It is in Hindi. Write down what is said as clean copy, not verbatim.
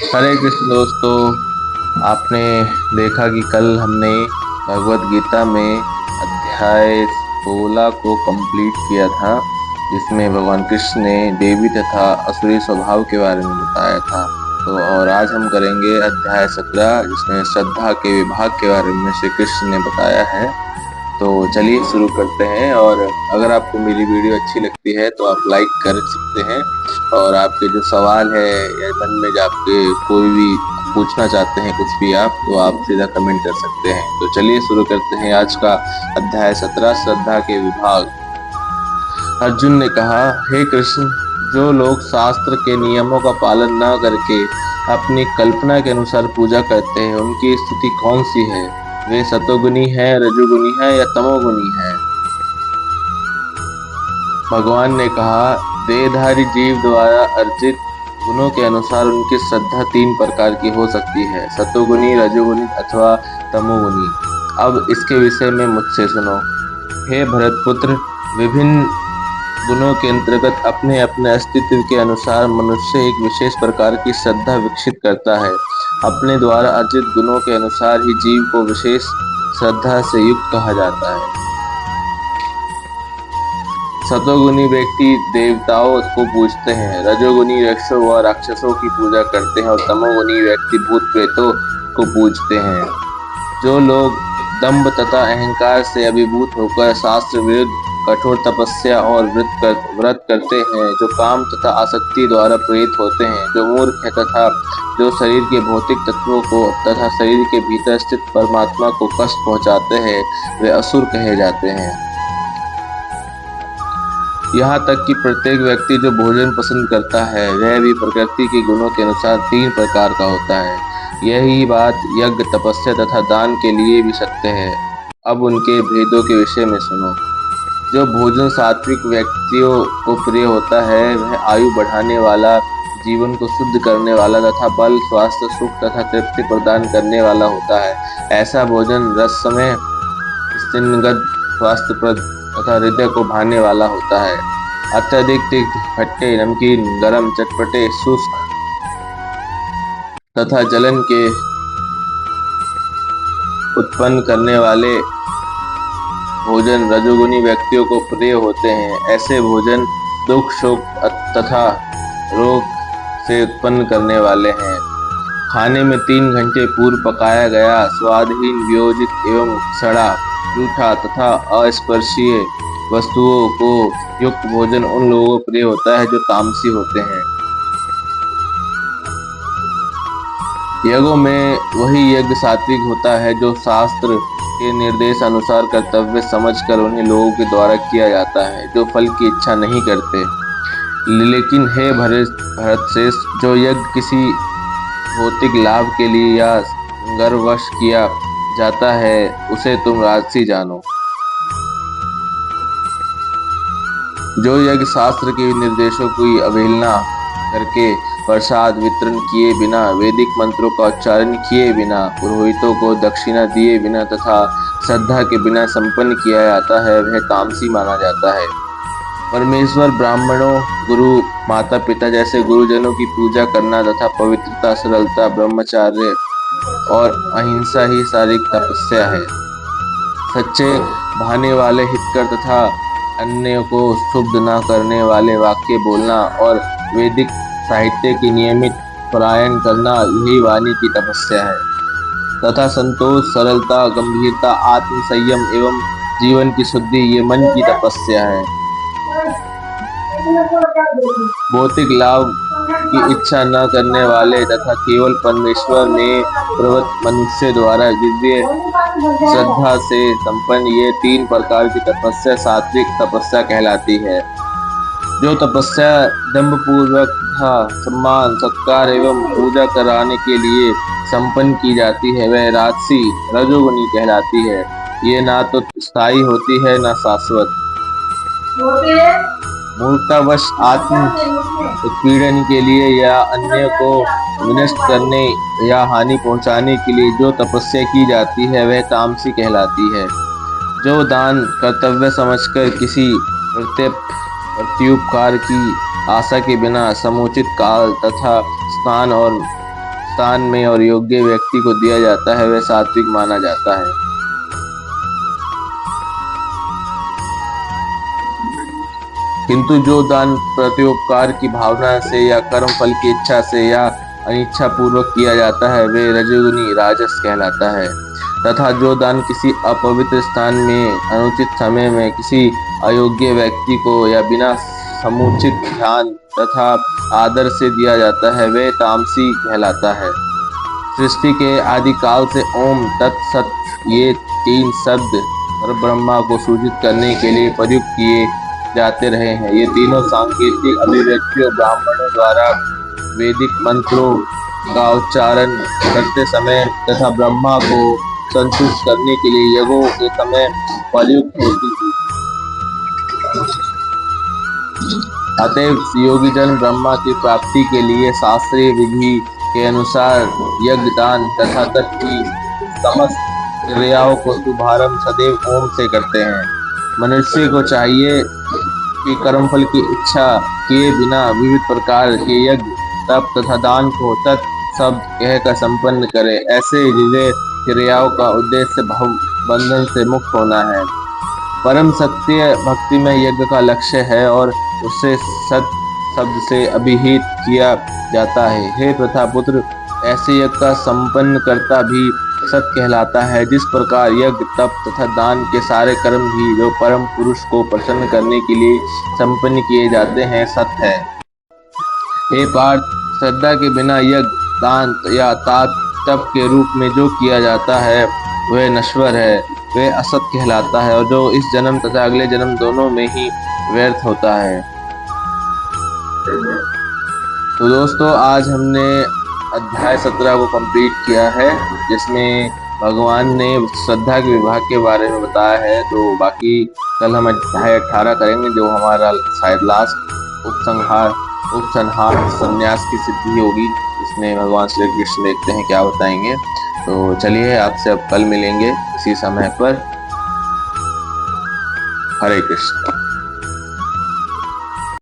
हरे कृष्ण दोस्तों। आपने देखा कि कल हमने भगवत गीता में अध्याय 16 को कंप्लीट किया था, जिसमें भगवान कृष्ण ने देवी तथा असुरी स्वभाव के बारे में बताया था। तो और आज हम करेंगे अध्याय 17, जिसमें श्रद्धा के विभाग के बारे में श्री कृष्ण ने बताया है। तो चलिए शुरू करते हैं। और अगर आपको मेरी वीडियो अच्छी लगती है तो आप लाइक कर सकते हैं। और आपके जो सवाल है या मन में जो आपके कोई भी पूछना चाहते हैं कुछ भी आप, तो आप सीधा कमेंट कर सकते हैं। तो चलिए शुरू करते हैं आज का अध्याय 17, श्रद्धा के विभाग। अर्जुन ने कहा, हे कृष्ण, जो लोग शास्त्र के नियमों का पालन न करके अपनी कल्पना के अनुसार पूजा करते हैं, उनकी स्थिति कौन सी है? वे सतोगुनी है, रजोगुनी है या तमोगुनी है? भगवान ने कहा, देहधारी जीव द्वारा अर्जित गुणों के अनुसार उनकी श्रद्धा तीन प्रकार की हो सकती है: सतोगुनी, रजोगुनी अथवा तमोगुनी। अब इसके विषय में मुझसे सुनो। हे भरतपुत्र, विभिन्न गुणों के अंतर्गत अपने अपने अस्तित्व के अनुसार मनुष्य एक विशेष प्रकार की श्रद्धा विकसित करता है। अपने द्वारा अर्जित गुणों के अनुसार ही जीव को विशेष श्रद्धा से युक्त कहा जाता है। सतोगुनी व्यक्ति देवताओं को पूजते हैं, रजोगुनी यक्षों व राक्षसों की पूजा करते हैं और तमोगुनी व्यक्ति भूत प्रेतों को पूजते हैं। जो लोग दंभ तथा अहंकार से अभिभूत होकर शास्त्र विरुद्ध कठोर तपस्या और व्रत करते हैं, जो काम तथा आसक्ति द्वारा प्रेरित होते हैं, जो मूर्ख है तथा जो शरीर के भौतिक तत्वों को तथा शरीर के भीतर स्थित परमात्मा को कष्ट पहुंचाते हैं, वे असुर कहे जाते हैं। यहाँ तक कि प्रत्येक व्यक्ति जो भोजन पसंद करता है, वह भी प्रकृति के गुणों के अनुसार तीन प्रकार का होता है। यही बात यज्ञ, तपस्या तथा दान के लिए भी सत्य है। अब उनके भेदों के विषय में सुनो। जो भोजन सात्विक व्यक्तियों को प्रिय होता है, वह आयु बढ़ाने वाला, जीवन को शुद्ध करने वाला तथा बल, स्वास्थ्य, सुख तथा तृप्ति प्रदान करने वाला होता है। ऐसा भोजन रसमय, स्निग्ध, स्वास्थ्यप्रद तथा हृदय को भाने वाला होता है। अत्यधिक तीखे, खट्टे, नमकीन, गरम, चटपटे, शुष्क तथा जलन के उत्पन्न करने वाले भोजन रजोगुनी व्यक्तियों को प्रिय होते हैं। ऐसे भोजन दुख, शोक तथा रोग से उत्पन्न करने वाले हैं। खाने में 3 घंटे पूर्व पकाया गया, स्वादहीन, वियोजित एवं सड़ा, जूठा तथा अस्पर्शीय वस्तुओं को युक्त भोजन उन लोगों को प्रिय होता है जो तामसी होते हैं। यज्ञों में वही यज्ञ सात्विक होता है जो शास्त्र के निर्देश अनुसार कर्तव्य समझकर उन्हीं लोगों के द्वारा किया जाता है जो फल की इच्छा नहीं करते। लेकिन हे भरतश्रेष्ठ, जो यज्ञ किसी भौतिक लाभ के लिए या गर्ववश किया जाता है, उसे तुम राजसी जानो। जो यज्ञ शास्त्र के निर्देशों की अवहेलना करके, प्रसाद वितरण किए बिना, वैदिक मंत्रों का उच्चारण किए बिना, पुरोहितों को दक्षिणा दिए बिना तथा श्रद्धा के बिना संपन्न किया जाता है, वह तामसी माना जाता है। परमेश्वर, ब्राह्मणों, गुरु, माता पिता जैसे गुरुजनों की पूजा करना तथा पवित्रता, सरलता, ब्रह्मचर्य और अहिंसा ही शारीरिक तपस्या है। सच्चे भाने वाले, हितकर तथा अन्य को क्षुब्ध न करने वाले वाक्य बोलना और वैदिक साहित्य की नियमित पारायण करना, यही वाणी की तपस्या है। तथा संतोष, सरलता, गंभीरता, आत्म संयम एवं जीवन की शुद्धि, ये मन की तपस्या है। भौतिक लाभ की इच्छा न करने वाले तथा केवल परमेश्वर में प्रवृत्त मनुष्य द्वारा दिव्य श्रद्धा से संपन्न ये 3 प्रकार की तपस्या सात्विक तपस्या कहलाती है। जो तपस्या दंभपूर्वक तथा सम्मान, सत्कार एवं पूजा कराने के लिए संपन्न की जाती है, वह राजसी रजोगुनी कहलाती है। ये ना तो स्थायी होती है न शाश्वत। मूर्खतावश आत्म उत्पीड़न के लिए या अन्य को विनष्ट करने या हानि पहुंचाने के लिए जो तपस्या की जाती है, वह तामसी कहलाती है। जो दान कर्तव्य समझकर किसी प्रत्युपकार की आशा के बिना समुचित काल तथा स्थान और स्थान में और योग्य व्यक्ति को दिया जाता है वह सात्विक माना जाता है। किंतु जो दान प्रत्युपकार की भावना से या कर्म फल की इच्छा से या अनिच्छा पूर्वक किया जाता है वे रजोगुनी राजस कहलाता है। तथा जो दान किसी अपवित्र स्थान में अनुचित समय में किसी अयोग्य व्यक्ति को या बिना समुचित ध्यान तथा आदर से दिया जाता है वह तामसी कहलाता है। सृष्टि के आदिकाल से ओम तत्सत ये तीन शब्द परब्रह्मा को सूचित करने के लिए प्रयुक्त किए जाते रहे हैं। ये तीनों सांकेतिक अभिव्यक्तियों ब्राह्मणों द्वारा वैदिक मंत्रों का उच्चारण करते समय तथा ब्रह्मा को संतुष्ट करने के लिए यज्ञों के समय प्रयुक्त होती थी। अतएव योगी जन ब्रह्मा की प्राप्ति के लिए शास्त्रीय विधि के अनुसार यज्ञ दान तथा तत्की समस्त क्रियाओं को शुभारंभ सदैव ओम से करते हैं। मनुष्य को चाहिए कि कर्मफल की इच्छा किए बिना विविध प्रकार के यज्ञ तप तथा दान को तत् शब्द कहकर संपन्न करे। ऐसे हृदय क्रियाओं का उद्देश्य भव बंधन से मुक्त होना है। परम सत्य भक्ति में यज्ञ का लक्ष्य है और उससे सत शब्द से अभिहित किया जाता है। हे प्रथा पुत्र, ऐसे यज्ञ का संपन्न करता भी सत कहलाता है। जिस प्रकार यज्ञ तप तथा दान के सारे कर्म भी जो परम पुरुष को प्रसन्न करने के लिए संपन्न किए जाते हैं सत है। हे पार्थ, श्रद्धा के बिना यज्ञ दान या तप के रूप में जो किया जाता है वह नश्वर है, वह असत कहलाता है और जो इस जन्म तथा अगले जन्म दोनों में ही व्यर्थ होता है। तो दोस्तों, आज हमने अध्याय 17 को कंप्लीट किया है जिसमें भगवान ने श्रद्धा के विभाग के बारे में बताया है। तो बाकी कल हम अध्याय 18 करेंगे जो हमारा शायद लास्ट उपसंहार संन्यास की सिद्धि होगी। इसमें भगवान श्री कृष्ण देखते हैं क्या बताएंगे। तो चलिए, आपसे अब कल मिलेंगे इसी समय पर। हरे कृष्ण।